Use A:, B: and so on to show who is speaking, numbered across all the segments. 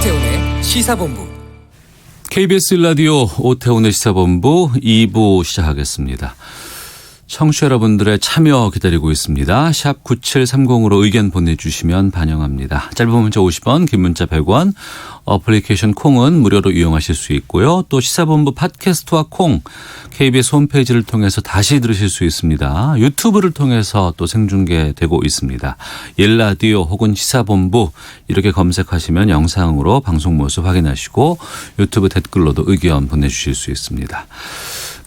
A: 오태훈의 시사본부.
B: KBS 라디오 오태훈의 시사본부 2부 시작하겠습니다. 청취자 여러분들의 참여 기다리고 있습니다. 샵 9730으로 의견 보내주시면 반영합니다. 짧은 문자 50원, 긴 문자 100원, 어플리케이션 콩은 무료로 이용하실 수 있고요. 또 시사본부 팟캐스트와 콩, KBS 홈페이지를 통해서 다시 들으실 수 있습니다. 유튜브를 통해서 또 생중계되고 있습니다. 일라디오 혹은 시사본부 이렇게 검색하시면 영상으로 방송 모습 확인하시고 유튜브 댓글로도 의견 보내주실 수 있습니다.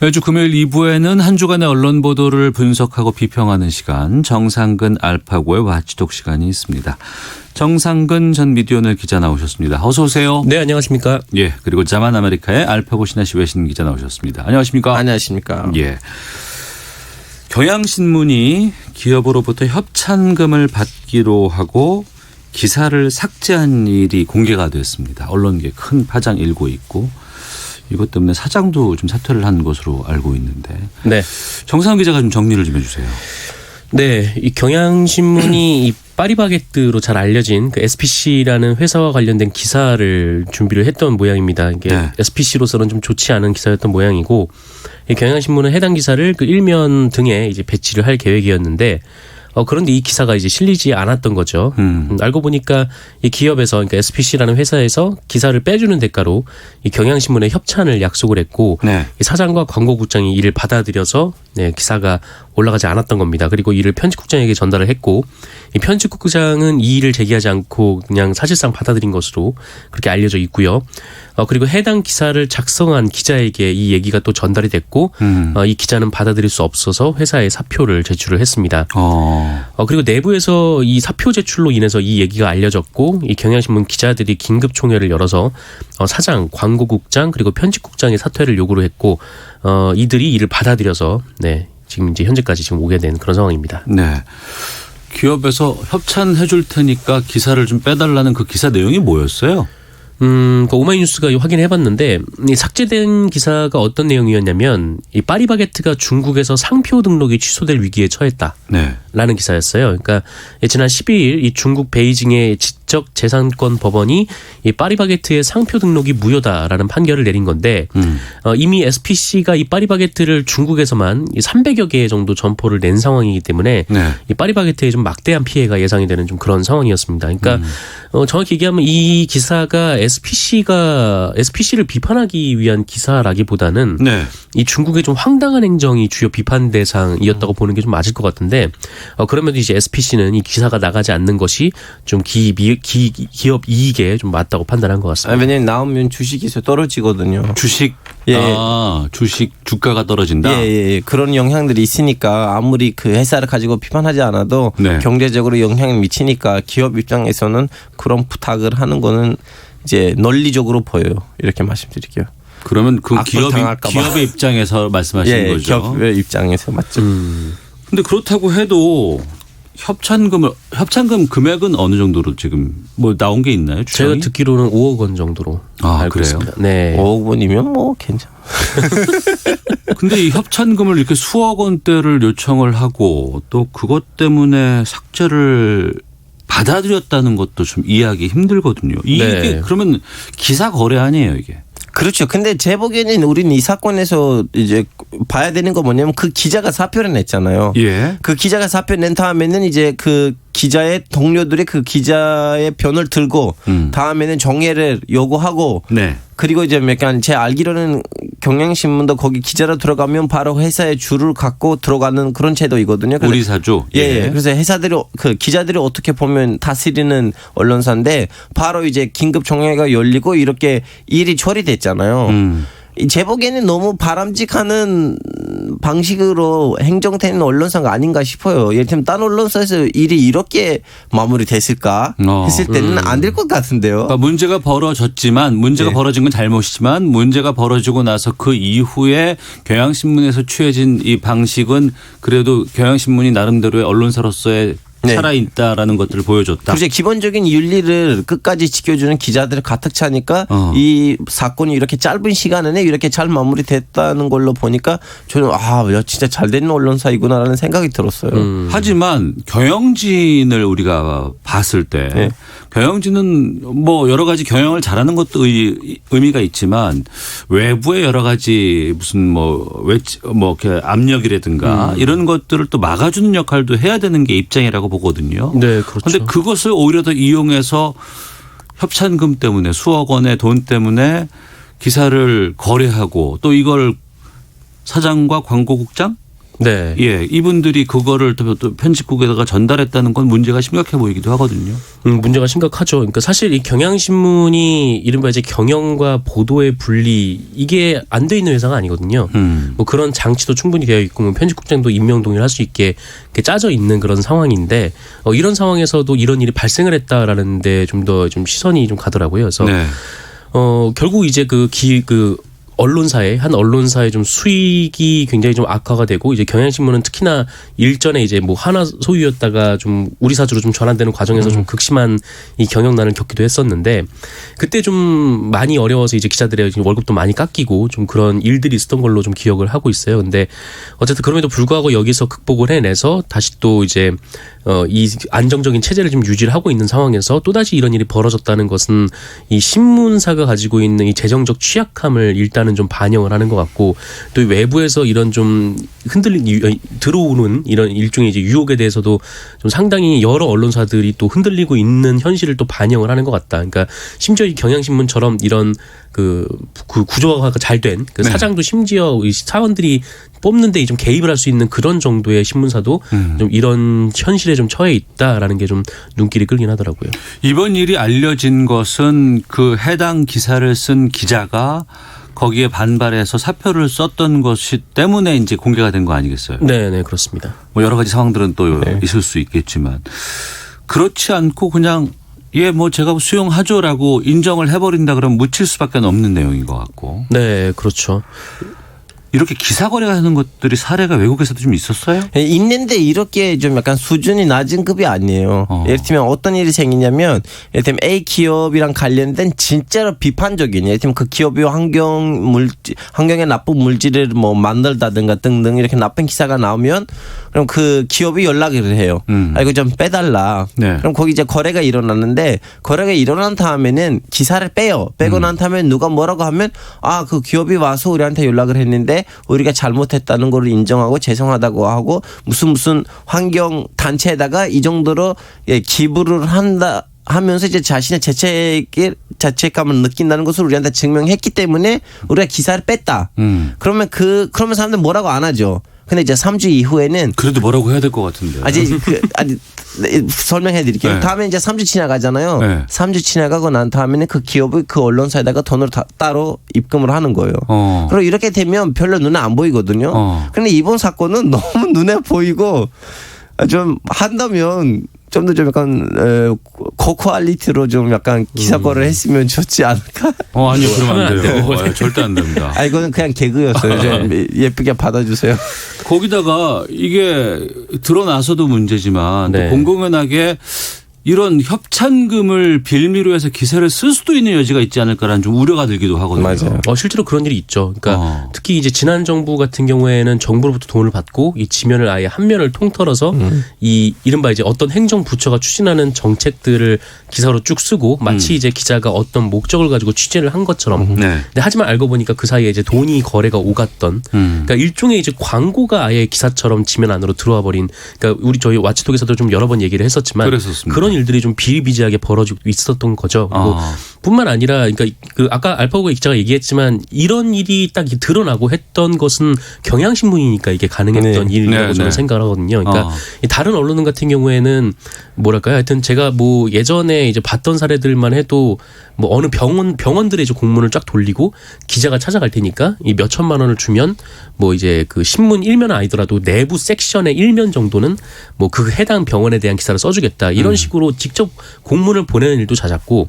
B: 매주 금요일 2부에는 한 주간의 언론 보도를 분석하고 비평하는 시간, 정상근 알파고의 와치독 시간이 있습니다. 정상근 전 미디어오늘 기자 나오셨습니다. 어서 오세요.
C: 네, 안녕하십니까.
B: 예, 그리고 자만 아메리카의 알파고 신하시 외신 기자 나오셨습니다. 안녕하십니까.
C: 안녕하십니까.
B: 예. 경향신문이 기업으로부터 협찬금을 받기로 하고 기사를 삭제한 일이 공개가 됐습니다. 언론계에 큰 파장 일고 있고 이것 때문에 사장도 좀 사퇴를 한 것으로 알고 있는데. 네. 정상근 기자가 좀 정리를 좀 해주세요.
C: 네, 이 경향신문이 이 파리바게뜨로 잘 알려진 그 SPC라는 회사와 관련된 기사를 준비를 했던 모양입니다. 이게 네. SPC로서는 좀 좋지 않은 기사였던 모양이고, 이 경향신문은 해당 기사를 그 일면 등에 이제 배치를 할 계획이었는데. 그런데 이 기사가 이제 실리지 않았던 거죠. 알고 보니까 이 기업에서, 그러니까 SPC라는 회사에서 기사를 빼주는 대가로 이 경향신문에 협찬을 약속을 했고, 네. 이 사장과 광고국장이 이를 받아들여서 네, 기사가 올라가지 않았던 겁니다. 그리고 이를 편집국장에게 전달을 했고, 이 편집국장은 이 일을 제기하지 않고 그냥 사실상 받아들인 것으로 그렇게 알려져 있고요. 그리고 해당 기사를 작성한 기자에게 이 얘기가 또 전달이 됐고, 이 기자는 받아들일 수 없어서 회사에 사표를 제출을 했습니다. 그리고 내부에서 이 사표 제출로 인해서 이 얘기가 알려졌고, 이 경향신문 기자들이 긴급 총회를 열어서 사장, 광고국장 그리고 편집국장의 사퇴를 요구를 했고, 이들이 이를 받아들여서 네, 지금 이제 현재까지 지금 오게 된 그런 상황입니다.
B: 네. 기업에서 협찬해 줄 테니까 기사를 좀 빼달라는 그 기사 내용이 뭐였어요?
C: 그 오마이뉴스가 확인해 봤는데, 이 삭제된 기사가 어떤 내용이었냐면, 이 파리바게뜨가 중국에서 상표 등록이 취소될 위기에 처했다. 네. 라는 기사였어요. 그러니까 지난 12일 이 중국 베이징의 지적 재산권 법원이 이 파리바게뜨의 상표 등록이 무효다라는 판결을 내린 건데, 이미 SPC가 이 파리바게뜨를 중국에서만 300여 개 정도 점포를 낸 상황이기 때문에 네. 이 파리바게뜨에 좀 막대한 피해가 예상이 되는 좀 그런 상황이었습니다. 그러니까 정확히 얘기하면 이 기사가 SPC를 비판하기 위한 기사라기보다는 네. 이 중국의 좀 황당한 행정이 주요 비판 대상이었다고 보는 게 좀 맞을 것 같은데, 그러면 이제 SPC는 이 기사가 나가지 않는 것이 좀 기업 이익에 좀 맞다고 판단한 것 같습니다.
D: 왜냐하면 나오면 주식이 떨어지거든요.
B: 주식? 주식 주가가 떨어진다?
D: 예. 그런 영향들이 있으니까 아무리 그 회사를 가지고 비판하지 않아도 네. 경제적으로 영향을 미치니까 기업 입장에서는 그런 부탁을 하는 거는 이제 논리적으로 보여요. 이렇게 말씀드릴게요.
B: 그러면 그 기업의 입장에서 말씀하시는 거죠?
D: 기업의 입장에서 맞죠.
B: 근데 그렇다고 해도 협찬금 금액은 어느 정도로 지금 뭐 나온 게 있나요?
C: 주장이? 제가 듣기로는 5억 원 정도로 알고
B: 그래요?
C: 있습니다. 네.
D: 5억 원이면 뭐 괜찮아.
B: 근데 이 협찬금을 이렇게 수억 원대를 요청을 하고 또 그것 때문에 삭제를 받아들였다는 것도 좀 이해하기 힘들거든요. 이게 네. 그러면 기사 거래 아니에요, 이게?
D: 그렇죠. 근데 제 보기에는 우리는 이 사건에서 이제 봐야 되는 건 뭐냐면 그 기자가 사표를 냈잖아요. 예. 그 기자가 사표 낸 다음에는 이제 그 기자의 동료들이 그 기자의 편을 들고 다음에는 정리를 요구하고 네. 그리고 이제 약간 제 알기로는 경향신문도 거기 기자로 들어가면 바로 회사에 줄을 갖고 들어가는 그런 제도이거든요.
B: 우리 사주.
D: 예. 그래서 회사들이 그 기자들이 어떻게 보면 다스리는 언론사인데 바로 이제 긴급 정회가 열리고 이렇게 일이 처리됐잖아요. 제 보기에는 너무 바람직하는 방식으로 행정되는 언론사가 아닌가 싶어요. 예를 들면 딴 언론사에서 일이 이렇게 마무리됐을까 했을 때는 안 될 것 같은데요.
B: 그러니까 문제가 벌어졌지만 문제가 벌어진 건 잘못이지만 문제가 벌어지고 나서 그 이후에 경향신문에서 취해진 이 방식은 그래도 경향신문이 나름대로의 언론사로서의 살아있다라는 것들을 보여줬다.
D: 그렇죠. 기본적인 윤리를 끝까지 지켜주는 기자들이 가득 차니까 이 사건이 이렇게 짧은 시간 안에 이렇게 잘 마무리됐다는 걸로 보니까 저는 진짜 잘 된 언론사이구나라는 생각이 들었어요.
B: 하지만 경영진을 우리가 봤을 때 경영진은 뭐 여러 가지 경영을 잘하는 것도 의미가 있지만 외부의 여러 가지 무슨 뭐 이렇게 압력이라든가 이런 것들을 또 막아주는 역할도 해야 되는 게 입장이라고 보거든요.
C: 네, 그렇죠.
B: 그런데 그것을 오히려 더 이용해서 협찬금 때문에 수억 원의 돈 때문에 기사를 거래하고 또 이걸 사장과 광고국장
C: 네.
B: 예, 이분들이 그거를 또 편집국에다가 전달했다는 건 문제가 심각해 보이기도 하거든요.
C: 문제가 심각하죠. 그러니까 사실 이 경향신문이 이른바 이제 경영과 보도의 분리 이게 안 돼 있는 회사가 아니거든요. 뭐 그런 장치도 충분히 되어 있고 뭐 편집국장도 임명 동의를 할 수 있게 짜져 있는 그런 상황인데 이런 상황에서도 이런 일이 발생을 했다라는데 좀 더 좀 시선이 좀 가더라고요. 그래서
B: 네.
C: 결국 이제 한 언론사의 좀 수익이 굉장히 좀 악화가 되고 이제 경향신문은 특히나 일전에 이제 뭐 하나 소유였다가 좀 우리 사주로 좀 전환되는 과정에서 좀 극심한 이 경영난을 겪기도 했었는데 그때 좀 많이 어려워서 이제 기자들의 월급도 많이 깎이고 좀 그런 일들이 있었던 걸로 좀 기억을 하고 있어요. 근데 어쨌든 그럼에도 불구하고 여기서 극복을 해내서 다시 또 이제 이 안정적인 체제를 좀 유지를 하고 있는 상황에서 또다시 이런 일이 벌어졌다는 것은 이 신문사가 가지고 있는 이 재정적 취약함을 일단은 좀 반영을 하는 것 같고 또 외부에서 이런 좀 들어오는 이런 일종의 이제 유혹에 대해서도 좀 상당히 여러 언론사들이 또 흔들리고 있는 현실을 또 반영을 하는 것 같다. 그러니까 심지어 이 경향신문처럼 이런 그 구조화가 잘 된 그 사장도 심지어 사원들이 뽑는데 좀 개입을 할 수 있는 그런 정도의 신문사도 좀 이런 현실에 좀 처해 있다라는 게 좀 눈길이 끌긴 하더라고요.
B: 이번 일이 알려진 것은 그 해당 기사를 쓴 기자가 거기에 반발해서 사표를 썼던 것이 때문에 이제 공개가 된 거 아니겠어요?
C: 네, 그렇습니다.
B: 뭐 여러 가지 상황들은 또 있을 수 있겠지만 그렇지 않고 그냥 뭐 제가 수용하죠라고 인정을 해버린다 그러면 묻힐 수밖에 없는 내용인 것 같고.
C: 네, 그렇죠.
B: 이렇게 기사 거래하는 것들이 사례가 외국에서도 좀 있었어요?
D: 있는데 이렇게 좀 약간 수준이 낮은 급이 아니에요. 예를 들면 어떤 일이 생기냐면 예를 들면 A 기업이랑 관련된 진짜로 비판적인 예를 들면 그 기업이 환경에 나쁜 물질을 뭐 만들다든가 등등 이렇게 나쁜 기사가 나오면 그럼 그 기업이 연락을 해요. 이거 좀 빼달라.
B: 네.
D: 그럼 거기 이제 거래가 일어나는데 거래가 일어난 다음에는 기사를 빼요. 빼고 난 다음에 누가 뭐라고 하면 그 기업이 와서 우리한테 연락을 했는데 우리가 잘못했다는 걸 인정하고 죄송하다고 하고 무슨 환경 단체에다가 이 정도로 기부를 한다 하면서 이제 자신의 자책감을 느낀다는 것을 우리한테 증명했기 때문에 우리가 기사를 뺐다. 그러면 사람들 뭐라고 안 하죠. 근데 이제 3주 이후에는
B: 그래도 뭐라고 해야 될 것 같은데.
D: 설명해 드릴게요.
B: 네.
D: 다음에 이제 3주 지나가잖아요. 네. 3주 지나가고 난 다음에는 그 기업이 그 언론사에다가 돈을 따로 입금을 하는 거예요. 그리고 이렇게 되면 별로 눈에 안 보이거든요. 그런데 이번 사건은 너무 눈에 보이고 좀 한다면 좀 더 좀 약간 고퀄리티로 좀 약간 기사거를 했으면 좋지 않을까?
B: 아니요, 그러면 안 돼요. 절대 안 됩니다.
D: 이거는 그냥 개그였어요. 좀 예쁘게 받아주세요.
B: 거기다가 이게 드러나서도 문제지만
C: 네.
B: 또 공공연하게 이런 협찬금을 빌미로 해서 기사를 쓸 수도 있는 여지가 있지 않을까라는 좀 우려가 들기도 하거든요.
D: 맞아요.
C: 실제로 그런 일이 있죠. 그러니까 특히 이제 지난 정부 같은 경우에는 정부로부터 돈을 받고 이 지면을 아예 한 면을 통틀어서 이 이른바 이제 어떤 행정부처가 추진하는 정책들을 기사로 쭉 쓰고 마치 이제 기자가 어떤 목적을 가지고 취재를 한 것처럼.
B: 네.
C: 근데 하지만 알고 보니까 그 사이에 이제 돈이 거래가 오갔던. 그러니까 일종의 이제 광고가 아예 기사처럼 지면 안으로 들어와 버린. 그러니까 저희 와치톡에서도 좀 여러 번 얘기를 했었지만
B: 그랬었습니다.
C: 그런 일들이 좀 비일비재하게 벌어지고 있었던 거죠. 그리고 뿐만 아니라 그러니까 아까 알파고 기자가 얘기했지만 이런 일이 딱 드러나고 했던 것은 경향신문이니까 이게 가능했던 일이라고 저는 생각을 하거든요. 그러니까 다른 언론 같은 경우에는 뭐랄까요? 하여튼 제가 뭐 예전에 이제 봤던 사례들만 해도 뭐 어느 병원들의 이제 공문을 쫙 돌리고 기자가 찾아갈 테니까 이 몇 천만 원을 주면 뭐 이제 그 신문 일면 아니더라도 내부 섹션의 일면 정도는 뭐 그 해당 병원에 대한 기사를 써주겠다 이런 식으로 직접 공문을 보내는 일도 잦았고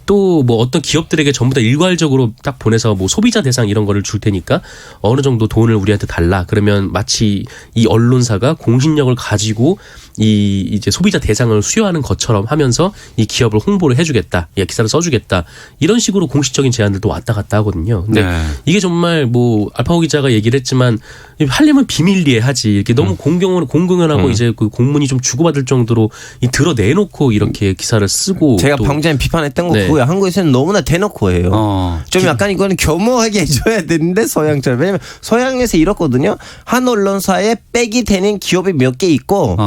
C: 또 뭐 어떤 기업들에게 전부 다 일괄적으로 딱 보내서 뭐 소비자 대상 이런 거를 줄 테니까 어느 정도 돈을 우리한테 달라 그러면 마치 이 언론사가 공신력을 가지고 이제 소비자 대상을 수여하는 것처럼 하면서 이 기업을 홍보를 해주겠다, 기사를 써주겠다 이런 식으로 공식적인 제안들도 왔다 갔다 하거든요. 근데 이게 정말 뭐 알파고 기자가 얘기를 했지만 하려면 비밀리에 하지 이렇게 너무 공공연하고 이제 그 공문이 좀 주고받을 정도로 드러내놓고 이렇게 기사를 쓰고
D: 제가 방금 전에 비판했던 거 그거예요. 한국에서는 너무나 대놓고 해요. 좀 약간 이거는 겸허하게 해줘야 되는데 서양처럼. 왜냐면 서양에서 이렇거든요. 한 언론사에 백이 되는 기업이 몇 개 있고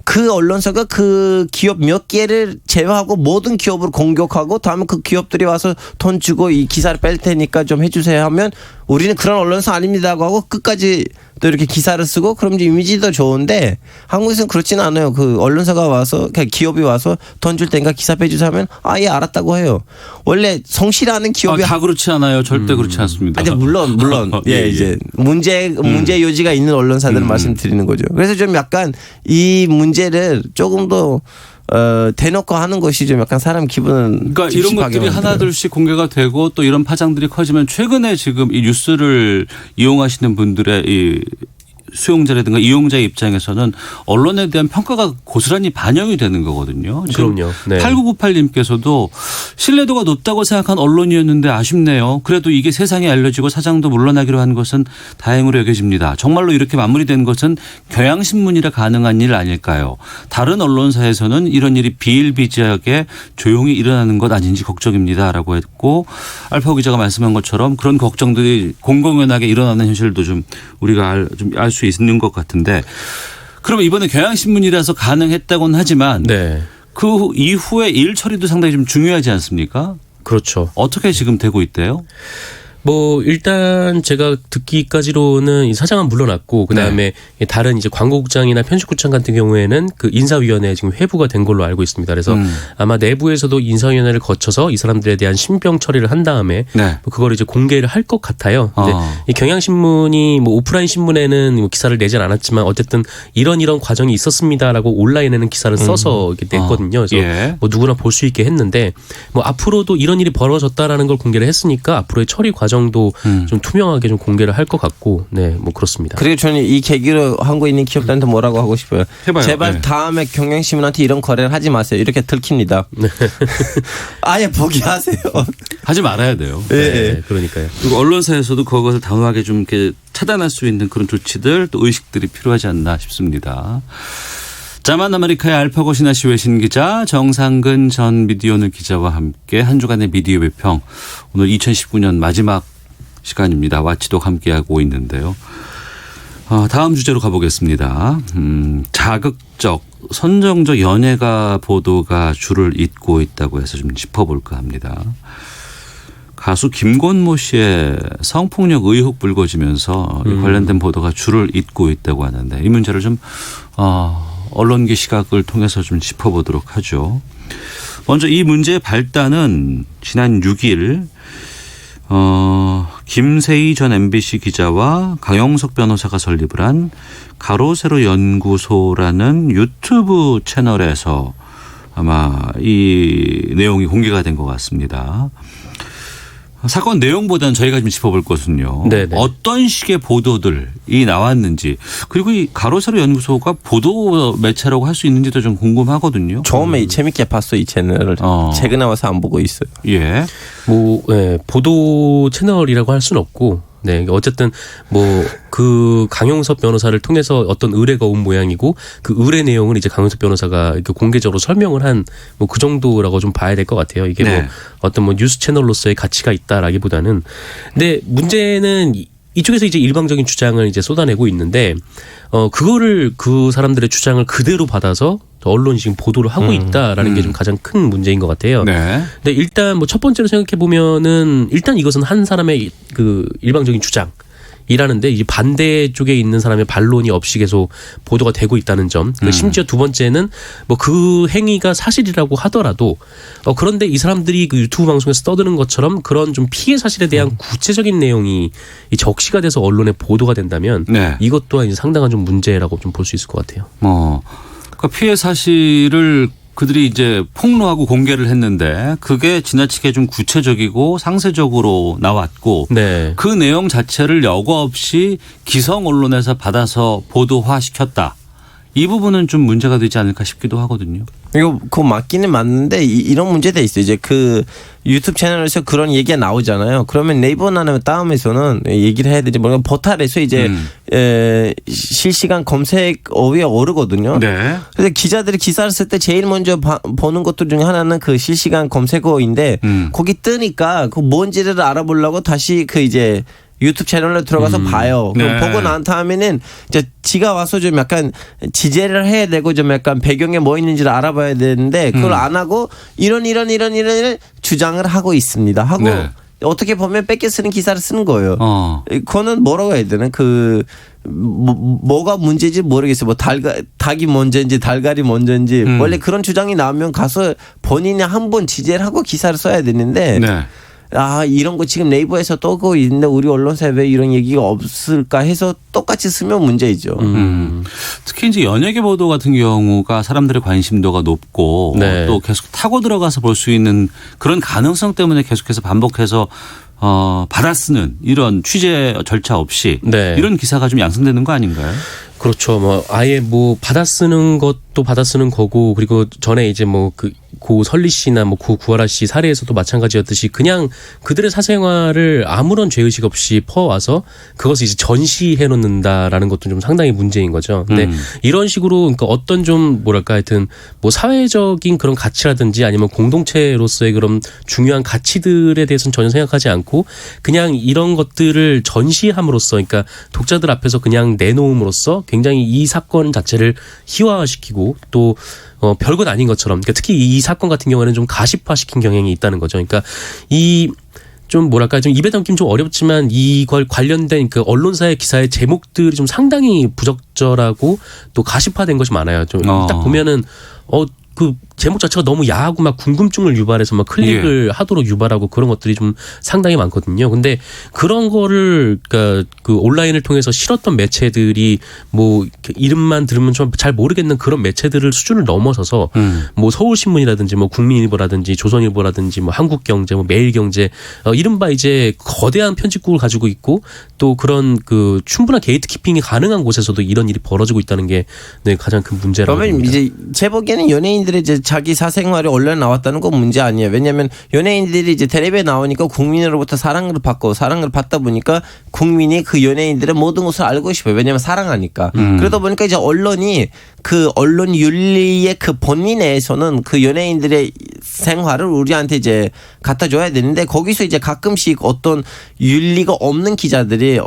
D: 그 언론사가 그 기업 몇 개를 제외하고 모든 기업을 공격하고 다음에 그 기업들이 와서 돈 주고 이 기사를 뺄 테니까 좀 해주세요 하면 우리는 그런 언론사 아닙니다고 하고 끝까지 또 이렇게 기사를 쓰고 그럼 이제 이미지도 좋은데 한국에서는 그렇지는 않아요. 그 언론사가 와서 그냥 기업이 와서 돈 줄 테니까 기사 빼주세요 하면 예 알았다고 해요. 원래 성실하는 기업이
B: 다 그렇지 않아요. 절대 그렇지 않습니다.
D: 아니 물론 이제 문제 요지가 있는 언론사들은 말씀드리는 거죠. 그래서 좀 약간 이 문제를 조금 더 대놓고 하는 것이 좀 약간 사람 기분은
B: 그러니까 이런 것들이 하나둘씩 공개가 되고 또 이런 파장들이 커지면 최근에 지금 이 뉴스를 이용하시는 분들의 이 수용자라든가 이용자의 입장에서는 언론에 대한 평가가 고스란히 반영이 되는 거거든요.
C: 그럼요. 네.
B: 8998님께서도 신뢰도가 높다고 생각한 언론이었는데 아쉽네요. 그래도 이게 세상에 알려지고 사장도 물러나기로 한 것은 다행으로 여겨집니다. 정말로 이렇게 마무리된 것은 경향신문이라 가능한 일 아닐까요? 다른 언론사에서는 이런 일이 비일비재하게 조용히 일어나는 것 아닌지 걱정입니다라고 했고 알파고 기자가 말씀한 것처럼 그런 걱정들이 공공연하게 일어나는 현실도 좀 우리가 알 수 있는 것 같은데 그럼 이번에 경향신문이라서 가능했다고는 하지만 그 이후에 일 처리도 상당히 좀 중요하지 않습니까?
C: 그렇죠.
B: 어떻게 지금 되고 있대요?
C: 뭐 일단 제가 듣기까지로는 이 사장은 물러났고 그다음에 다른 이제 광고국장이나 편집국장 같은 경우에는 그 인사위원회에 지금 회부가 된 걸로 알고 있습니다. 그래서 아마 내부에서도 인사위원회를 거쳐서 이 사람들에 대한 신병 처리를 한 다음에 그걸 이제 공개를 할 것 같아요. 근데 이 경향신문이 뭐 오프라인 신문에는 뭐 기사를 내진 않았지만 어쨌든 이런 과정이 있었습니다라고 온라인에는 기사를 써서 이렇게 냈거든요. 그래서 뭐 누구나 볼 수 있게 했는데 뭐 앞으로도 이런 일이 벌어졌다라는 걸 공개를 했으니까 앞으로의 처리 과정도 좀 투명하게 좀 공개를 할 것 같고 뭐 그렇습니다.
D: 그리고 저는 이 계기로 한국에 있는 기업들한테 뭐라고 하고 싶어요.
B: 해봐요.
D: 제발 다음에 경향신문한테 이런 거래를 하지 마세요. 이렇게 들킵니다. 아예 포기하세요.
B: 하지 말아야 돼요.
C: 네, 그러니까요.
B: 그리고 언론사에서도 그것을 단호하게 좀 이렇게 차단할 수 있는 그런 조치들 또 의식들이 필요하지 않나 싶습니다. 자만 아메리카의 알파고 신하시 외신 기자 정상근 전 미디어오늘 기자와 함께 한 주간의 미디어 비평 오늘 2019년 마지막 시간입니다. 와치독 함께하고 있는데요. 다음 주제로 가보겠습니다. 자극적 선정적 연예가 보도가 줄을 잇고 있다고 해서 좀 짚어볼까 합니다. 가수 김건모 씨의 성폭력 의혹 불거지면서 관련된 보도가 줄을 잇고 있다고 하는데 이 문제를 좀 언론계 시각을 통해서 좀 짚어보도록 하죠. 먼저 이 문제의 발단은 지난 6일 김세희 전 MBC 기자와 강영석 변호사가 설립을 한 가로세로 연구소라는 유튜브 채널에서 아마 이 내용이 공개가 된 것 같습니다. 사건 내용보다는 저희가 좀 짚어볼 것은요. 어떤 식의 보도들이 나왔는지 그리고 이 가로세로 연구소가 보도 매체라고 할 수 있는지도 좀 궁금하거든요.
D: 처음에 재밌게 봤어요. 이 채널을. 최근에 와서 안 보고 있어요.
C: 보도 채널이라고 할 수는 없고 어쨌든 뭐 그 강용석 변호사를 통해서 어떤 의뢰가 온 모양이고 그 의뢰 내용을 이제 강용석 변호사가 이렇게 공개적으로 설명을 한 뭐 그 정도라고 좀 봐야 될 것 같아요. 이게 뭐 어떤 뭐 뉴스 채널로서의 가치가 있다라기보다는 근데 문제는 이쪽에서 이제 일방적인 주장을 이제 쏟아내고 있는데 그거를 그 사람들의 주장을 그대로 받아서 언론이 지금 보도를 하고 있다라는 게 좀 가장 큰 문제인 것 같아요. 근데 일단 뭐 첫 번째로 생각해 보면은 일단 이것은 한 사람의 그 일방적인 주장이라는데 이제 반대 쪽에 있는 사람의 반론이 없이 계속 보도가 되고 있다는 점. 심지어 두 번째는 뭐 그 행위가 사실이라고 하더라도 그런데 이 사람들이 그 유튜브 방송에서 떠드는 것처럼 그런 좀 피해 사실에 대한 구체적인 내용이 적시가 돼서 언론에 보도가 된다면 이것 또한 이제 상당한 좀 문제라고 좀 볼 수 있을 것 같아요.
B: 그러니까 피해 사실을 그들이 이제 폭로하고 공개를 했는데 그게 지나치게 좀 구체적이고 상세적으로 나왔고 그 내용 자체를 여과 없이 기성 언론에서 받아서 보도화시켰다. 이 부분은 좀 문제가 되지 않을까 싶기도 하거든요.
D: 이거 그거 맞기는 맞는데 이런 문제도 있어요. 이제 그 유튜브 채널에서 그런 얘기가 나오잖아요. 그러면 네이버나 다음에서는 얘기를 해야 되지. 뭔가 포털에서 이제 실시간 검색 어휘에 오르거든요.
B: 네.
D: 그래서 기자들이 기사를 쓸 때 제일 먼저 보는 것들 중에 하나는 그 실시간 검색어인데 거기 뜨니까 그 뭔지를 알아보려고 다시 그 이제 유튜브 채널로 들어가서 봐요. 그럼
B: 네.
D: 보고 난 다음에는 이제 지가 와서 좀 약간 지재를 해야 되고 좀 약간 배경에 뭐 있는지를 알아봐야 되는데 그걸 안 하고 이런 주장을 하고 있습니다. 하고
B: 네.
D: 어떻게 보면 뺏겨 쓰는 기사를 쓰는 거예요. 그거는 뭐라고 해야 되나 그 뭐가 문제인지 모르겠어요. 뭐 닭이 먼저인지 달걀이 먼저인지 원래 그런 주장이 나오면 가서 본인이 한번 지재를 하고 기사를 써야 되는데.
B: 네.
D: 아 이런 거 지금 네이버에서 떠고 있는데 우리 언론사에 왜 이런 얘기가 없을까 해서 똑같이 쓰면 문제이죠.
B: 특히 이제 연예계 보도 같은 경우가 사람들의 관심도가 높고
C: 네.
B: 또 계속 타고 들어가서 볼 수 있는 그런 가능성 때문에 계속해서 반복해서 받아쓰는 이런 취재 절차 없이
C: 네.
B: 이런 기사가 좀 양성되는 거 아닌가요?
C: 그렇죠. 뭐 아예 뭐 받아쓰는 것도 받아쓰는 거고 그리고 전에 이제 뭐 그 고 설리 씨나 뭐 고 구하라 씨 사례에서도 마찬가지였듯이 그냥 그들의 사생활을 아무런 죄의식 없이 퍼와서 그것을 이제 전시해 놓는다라는 것도 좀 상당히 문제인 거죠. 근데 이런 식으로 그러니까 어떤 좀 뭐랄까 하여튼 뭐 사회적인 그런 가치라든지 아니면 공동체로서의 그런 중요한 가치들에 대해서는 전혀 생각하지 않고 그냥 이런 것들을 전시함으로써 그러니까 독자들 앞에서 그냥 내놓음으로써 굉장히 이 사건 자체를 희화화시키고 또 별것 아닌 것처럼 그러니까 특히 이 사건 같은 경우에는 좀 가십화시킨 경향이 있다는 거죠. 그러니까 이 좀 뭐랄까 좀 입에 담기는 좀 어렵지만 이걸 관련된 그 언론사의 기사의 제목들이 좀 상당히 부적절하고 또 가십화된 것이 많아요. 좀 딱 보면은 그 제목 자체가 너무 야하고 막 궁금증을 유발해서 막 클릭을 하도록 유발하고 그런 것들이 좀 상당히 많거든요. 근데 그런 거를 그러니까 그 온라인을 통해서 실었던 매체들이 뭐 이름만 들으면 좀 잘 모르겠는 그런 매체들을 수준을 넘어서서 뭐 서울신문이라든지 뭐 국민일보라든지 조선일보라든지 뭐 한국경제 뭐 매일경제 이른바 이제 거대한 편집국을 가지고 있고 또 그런 그 충분한 게이트키핑이 가능한 곳에서도 이런 일이 벌어지고 있다는 게 네, 가장 큰 문제라고
D: 그러면
C: 봅니다.
D: 이제 제 보기에는 연예인들이 이제 자기 사생활이 언론에 나왔다는 건 문제 아니에요. 왜냐하면 연예인들이 이제 텔레비에 나오니까 국민으로부터 사랑을 받고 사랑을 받다 보니까 국민이 그 연예인들의 모든 것을 알고 싶어요. 왜냐하면 사랑하니까. 그러다 보니까 이제 언론이 그 언론 윤리의 그 본의 내에서는 그 연예인들의 생활을 우리한테 이제 갖다 줘야 되는데 거기서 이제 가끔씩 어떤 윤리가 없는 기자들이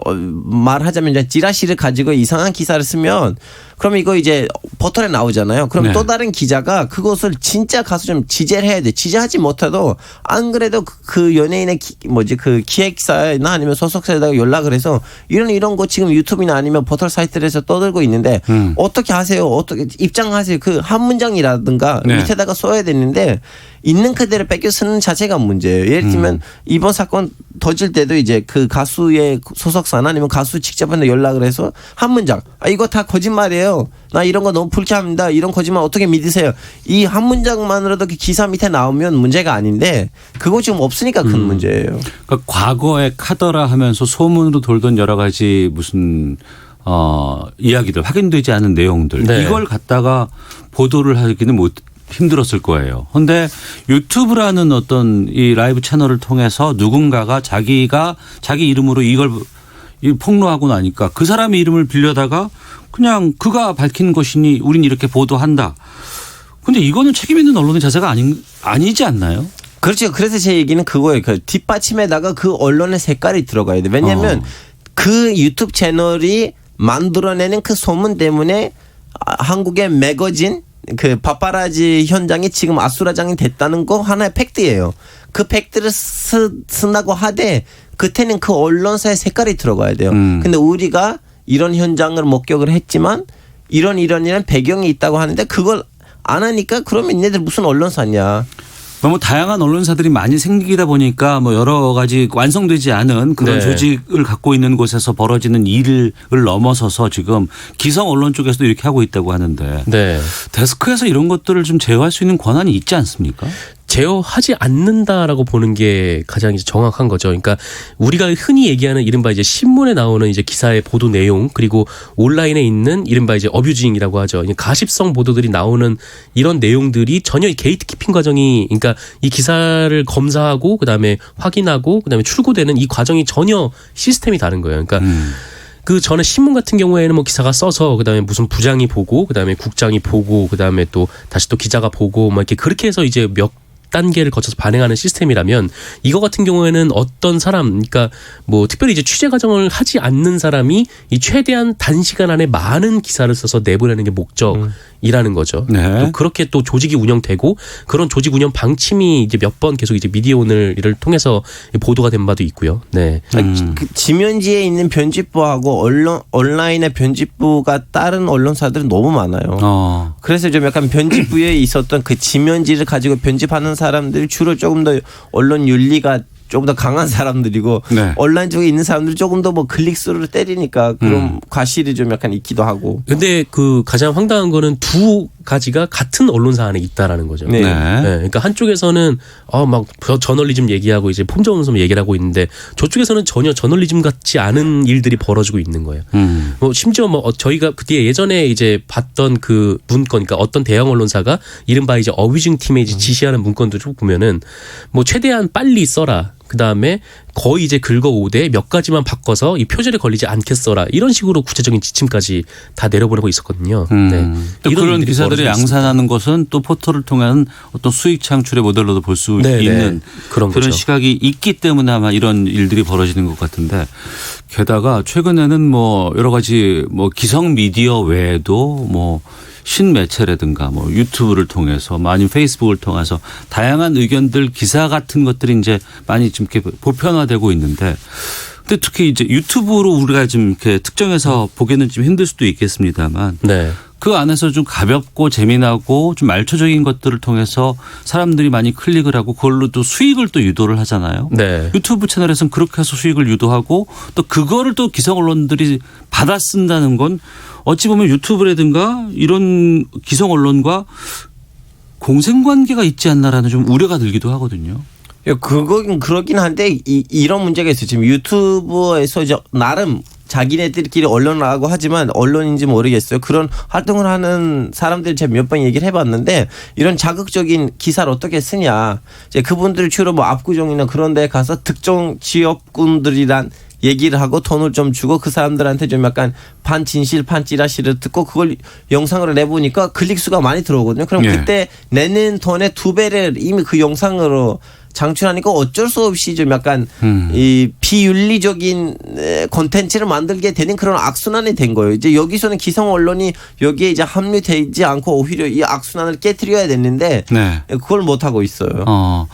D: 말하자면 이제 찌라시를 가지고 이상한 기사를 쓰면 그러면 이거 이제 포털에 나오잖아요. 그럼
B: 네.
D: 또 다른 기자가 그것을 진짜 가서 좀 지재를 해야 돼. 지재하지 못해도 안 그래도 그 연예인의 그 기획사나 아니면 소속사에다가 연락을 해서 이런 거 지금 유튜브나 아니면 포털 사이트에서 떠들고 있는데 어떻게 하세요? 어떻게 입장하세요? 그 한 문장이라든가
B: 네.
D: 밑에다가 써야 되는데 있는 그대로 뺏겨 쓰는 자체가 문제예요. 예를 들면 이번 사건 터질 때도 이제 그 가수의 소속사나 아니면 가수 직접한테 연락을 해서 한 문장 이거 다 거짓말이에요. 나 이런 거 너무 불쾌합니다. 이런 거짓말 어떻게 믿으세요? 이 한 문장만으로도 그 기사 밑에 나오면 문제가 아닌데 그거 지금 없으니까 큰 문제예요.
B: 그러니까 과거에 카더라 하면서 소문으로 돌던 여러 가지 무슨 이야기들 확인되지 않은 내용들
C: 네.
B: 이걸 갖다가 보도를 하기는 힘들었을 거예요. 그런데 유튜브라는 어떤 이 라이브 채널을 통해서 누군가가 자기 이름으로 이걸 폭로하고 나니까 그 사람의 이름을 빌려다가 그냥 그가 밝힌 것이니 우린 이렇게 보도한다. 근데 이거는 책임 있는 언론의 자세가 아니지 않나요?
D: 그렇죠. 그래서 제 얘기는 그거예요. 그 뒷받침에다가 그 언론의 색깔이 들어가야 돼. 왜냐하면 그 유튜브 채널이 만들어내는 그 소문 때문에 한국의 매거진 그 파파라지 현장이 지금 아수라장이 됐다는 거 하나의 팩트예요. 그 팩트를 쓴다고 하되 그때는 그 언론사의 색깔이 들어가야 돼요. 근데 우리가 이런 현장을 목격을 했지만 이런 배경이 있다고 하는데 그걸 안 하니까 그러면 얘네들 무슨 언론사냐.
B: 너무 다양한 언론사들이 많이 생기다 보니까 뭐 여러 가지 완성되지 않은 그런
C: 네.
B: 조직을 갖고 있는 곳에서 벌어지는 일을 넘어서서 지금 기성 언론 쪽에서도 이렇게 하고 있다고 하는데
C: 네.
B: 데스크에서 이런 것들을 좀 제어할 수 있는 권한이 있지 않습니까?
C: 제어하지 않는다라고 보는 게 가장 이제 정확한 거죠. 그러니까 우리가 흔히 얘기하는 이른바 이제 신문에 나오는 이제 기사의 보도 내용 그리고 온라인에 있는 이른바 이제 어뷰징이라고 하죠. 가십성 보도들이 나오는 이런 내용들이 전혀 이 게이트키핑 과정이 그러니까 이 기사를 검사하고 그다음에 확인하고 그다음에 출고되는 이 과정이 전혀 시스템이 다른 거예요. 그러니까 그 전에 신문 같은 경우에는 뭐 기사가 써서 그다음에 무슨 부장이 보고 그다음에 국장이 보고 그다음에 또 다시 또 기자가 보고 막 이렇게 그렇게 해서 이제 몇 단계를 거쳐서 반행하는 시스템이라면 이거 같은 경우에는 어떤 사람 그러니까 뭐 특별히 이제 취재 과정을 하지 않는 사람이 이 최대한 단시간 안에 많은 기사를 써서 내보내는 게 목적이라는 거죠.
B: 네.
C: 또 그렇게 또 조직이 운영되고 그런 조직 운영 방침이 이제 몇 번 계속 이제 미디어 오늘을 통해서 보도가 된 바도 있고요. 네.
D: 그 지면지에 있는 편집부하고 온라인의 편집부가 다른 언론사들은 너무 많아요. 그래서 좀 약간 편집부에 있었던 그 지면지를 가지고 편집하는 사람들이 주로 조금 더 언론 윤리가 조금 더 강한 사람들이고
B: 네.
D: 온라인 쪽에 있는 사람들이 조금 더 뭐 클릭수를 때리니까 그런 과실이 좀 약간 있기도 하고.
C: 근데 그 가장 황당한 거는 두 가지가 같은 언론사 안에 있다라는 거죠.
D: 네.
C: 네, 그러니까 한쪽에서는 막 저널리즘 얘기하고 이제 폼저널리즘 얘기를 하고 있는데 저쪽에서는 전혀 저널리즘 같지 않은 일들이 벌어지고 있는 거예요. 뭐 심지어 뭐 저희가 그때 예전에 이제 봤던 그 문건, 그러니까 어떤 대형 언론사가 이른바 이제 어뷰징 팀에 이제 지시하는 문건도 쭉 보면은 뭐 최대한 빨리 써라. 그 다음에 거의 이제 긁어오되 몇 가지만 바꿔서 이 표절에 걸리지 않게 써라. 이런 식으로 구체적인 지침까지 다 내려보내고 있었거든요. 네.
B: 또 그런 기사들이 양산하는 것은 또 포털을 통한 어떤 수익 창출의 모델로도 볼 수 있는 그런 시각이 있기 때문에 아마 이런 일들이 벌어지는 것 같은데 게다가 최근에는 뭐 여러 가지 뭐 기성 미디어 외에도 뭐 신매체라든가 뭐 유튜브를 통해서 아니면 페이스북을 통해서 다양한 의견들 기사 같은 것들이 이제 많이 좀 이렇게 보편화되고 있는데 근데 특히 이제 유튜브로 우리가 좀 이렇게 특정해서 보기는 좀 힘들 수도 있겠습니다만
C: 네.
B: 그 안에서 좀 가볍고 재미나고 좀 말초적인 것들을 통해서 사람들이 많이 클릭을 하고 그걸로 또 수익을 또 유도를 하잖아요.
C: 네.
B: 유튜브 채널에서는 그렇게 해서 수익을 유도하고 또 그거를 또 기성 언론들이 받아 쓴다는 건 어찌 보면 유튜브라든가 이런 기성 언론과 공생관계가 있지 않나라는 좀 우려가 들기도 하거든요.
D: 그거긴 그렇긴 한데 이런 문제가 있어요. 지금 유튜브에서 이제 나름 자기네들끼리 언론을 하고 하지만 언론인지 모르겠어요. 그런 활동을 하는 사람들 제가 몇 번 얘기를 해봤는데 이런 자극적인 기사를 어떻게 쓰냐. 이제 그분들 주로 뭐 압구정이나 그런 데 가서 특정 지역군들이란 얘기를 하고 돈을 좀 주고 그 사람들한테 좀 약간 반진실 반찌라시를 듣고 그걸 영상으로 내보니까 클릭수가 많이 들어오거든요. 그럼 그때 내는 돈의 2배를 이미 그 영상으로 장출하니까 어쩔 수 없이 좀 약간 이 비윤리적인 콘텐츠를 만들게 되는 그런 악순환이 된 거예요. 이제 여기서는 기성 언론이 여기에 이제 합류되지 않고 오히려 이 악순환을 깨트려야 되는데 그걸 못 하고 있어요.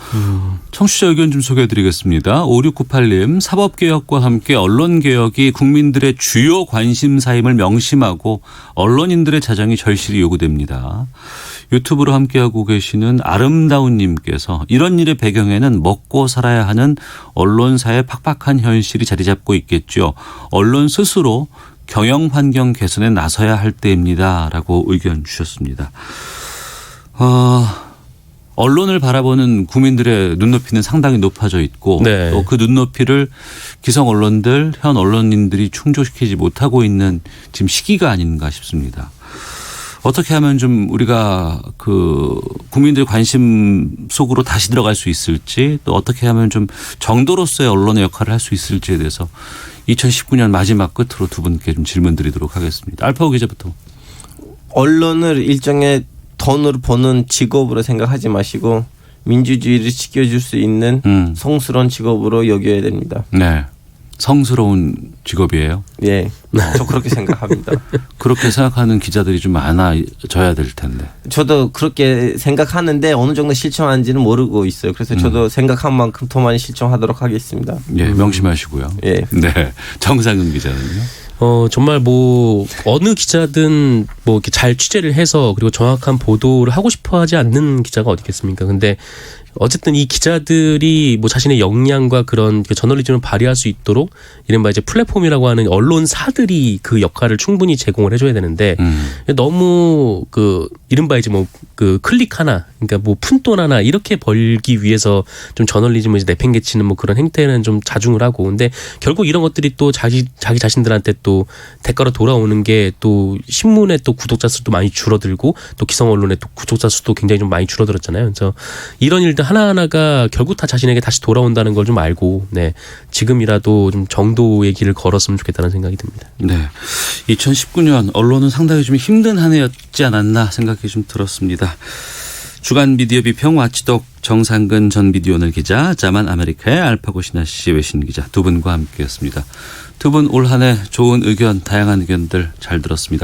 B: 청취자 의견 좀 소개해드리겠습니다. 5698님 사법개혁과 함께 언론개혁이 국민들의 주요 관심사임을 명심하고 언론인들의 자정이 절실히 요구됩니다. 유튜브로 함께하고 계시는 아름다운 님께서 이런 일의 배경에는 먹고 살아야 하는 언론사의 팍팍한 현실이 자리 잡고 있겠죠. 언론 스스로 경영 환경 개선에 나서야 할 때입니다. 라고 의견 주셨습니다. 언론을 바라보는 국민들의 눈높이는 상당히 높아져 있고 또 그 눈높이를 기성 언론들, 현 언론인들이 충족시키지 못하고 있는 지금 시기가 아닌가 싶습니다. 어떻게 하면 좀 우리가 그 국민들 관심 속으로 다시 들어갈 수 있을지 또 어떻게 하면 좀 정도로서의 언론의 역할을 할 수 있을지에 대해서 2019년 마지막 끝으로 두 분께 좀 질문 드리도록 하겠습니다. 알파고 기자부터.
D: 언론을 일종의 돈으로 버는 직업으로 생각하지 마시고 민주주의를 지켜줄 수 있는 성스러운 직업으로 여겨야 됩니다.
B: 네. 성스러운 직업이에요?
D: 예. 저 그렇게 생각합니다.
B: 그렇게 생각하는 기자들이 좀 많아져야 될 텐데.
D: 저도 그렇게 생각하는데 어느 정도 실천하는지는 모르고 있어요. 그래서 저도 생각한 만큼 더 많이 실천하도록 하겠습니다.
B: 예, 명심하시고요.
D: 예.
B: 네. 정상근 기자는요?
C: 정말 뭐 어느 기자든 뭐 이렇게 잘 취재를 해서 그리고 정확한 보도를 하고 싶어 하지 않는 기자가 어디 있겠습니까? 근데 어쨌든 이 기자들이 뭐 자신의 역량과 그런 그 저널리즘을 발휘할 수 있도록 이른바 이제 플랫폼이라고 하는 언론사들이 그 역할을 충분히 제공을 해줘야 되는데 너무 그 이른바 이제 뭐 그 클릭 하나, 그러니까 뭐 푼돈 하나 이렇게 벌기 위해서 좀 저널리즘을 이제 내팽개치는 뭐 그런 행태는 좀 자중을 하고, 근데 결국 이런 것들이 또 자기 자신들한테 또 대가로 돌아오는 게 또 신문의 또 구독자 수도 많이 줄어들고 또 기성 언론의 또 구독자 수도 굉장히 좀 많이 줄어들었잖아요. 그래서 이런 일들 하나하나가 결국 다 자신에게 다시 돌아온다는 걸 좀 알고, 네, 지금이라도 좀 정도의 길을 걸었으면 좋겠다는 생각이 듭니다.
B: 네, 2019년 언론은 상당히 좀 힘든 한 해였지 않았나 생각이 좀 들었습니다. 주간 미디어 비평 와치독 정상근 전 미디어오늘 기자, 자만 아메리카의 알파고 신하 씨 외신 기자 두 분과 함께했습니다. 두 분 올 한 해 좋은 의견, 다양한 의견들 잘 들었습니다.